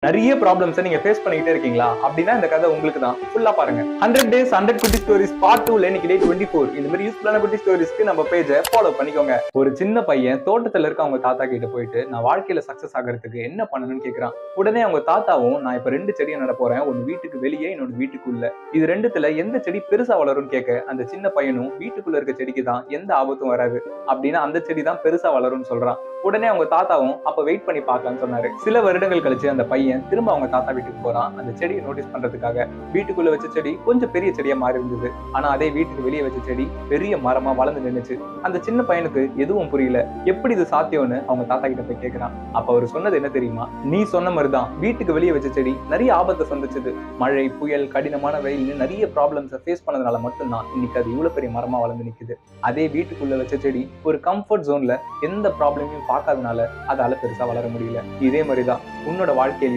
நிறைய ப்ராப்ளம்ஸ் நீங்க ஃபேஸ் பண்ணிக்கிட்டே இருக்கீங்களா? அப்படின்னா இந்த கதை உங்களுக்கு தான். ஃபுல்லா பாருங்க. 100 days 100 குட்டி ஸ்டோரிஸ் பார்ட் 2ல இன்னைக்கு டே 24. இந்த மாதிரி யூஸ்ஃபுல்லான குட்டி ஸ்டோரிஸ்க்கு நம்ம பேஜை ஃபாலோ பண்ணிக்கோங்க. ஒரு சின்ன பையன் தோட்டத்துல இருக்க அவங்க தாத்தா கிட்ட போயிட்டு நான் வாழ்க்கையில சக்சஸ் ஆகிறதுக்கு என்ன பண்ணணும்னு கேக்குறான். உடனே அவங்க தாத்தாவும் நான் இப்ப 2 செடியை நட போறேன், ஒன்னு வீட்டுக்கு வெளியே இன்னொரு வீட்டுக்குள்ள. இது ரெண்டுத்துல எந்த செடி பெருசா வளரும்னு கேட்க அந்த சின்ன பையனும் வீட்டுக்குள்ள இருக்க செடிக்கு தான் எந்த ஆபத்தும் வராது அப்படின்னா அந்த செடி தான் பெருசா வளரும்னு சொல்றான். உடனே அவங்க தாத்தாவும் அப்ப வெயிட் பண்ணி பார்க்கலாம்னு சொன்னாரு. சில வருடங்கள் கழிச்சு அந்த பையன் திரும்ப அவங்க தாத்தா வீட்டுக்கு போறான். அந்த செடியை நோட்டீஸ் பண்றதுக்காக. வீட்டுக்குள்ள வச்ச செடி கொஞ்சம் பெரிய செடியா மாறி இருந்தது. ஆனா அதே வீட்டுக்கு வெளியே வச்ச செடி பெரிய மரமா வளர்ந்து நின்னுச்சு. அந்த சின்ன பையனுக்கு எதுவும் புரியல. எப்படி இது சாத்தியம்னு அவங்க தாத்தா கிட்ட போய் கேட்கிறான். அப்ப அவர் சொன்னது என்ன தெரியுமா? நீ சொன்ன மாதிரிதான் வீட்டுக்கு வெளியே வச்ச செடி நிறைய ஆபத்தை சந்திச்சது. மழை, புயல், கடினமான வெயில் நிறைய ப்ராப்ளம்ஸை ஃபேஸ் பண்ணதுனால மட்டும்தான் இன்னைக்கு அது இவ்வளவு பெரிய மரமா வளர்ந்து நிக்குது. அதே வீட்டுக்குள்ள வச்ச செடி ஒரு கம்ஃபர்ட் ஜோன்ல எந்த ப்ராப்ளமையும் பார்க்காதனால அதால பெருசா வளர முடியல. இதே மாதிரிதான் உன்னோட வாழ்க்கையிலையும்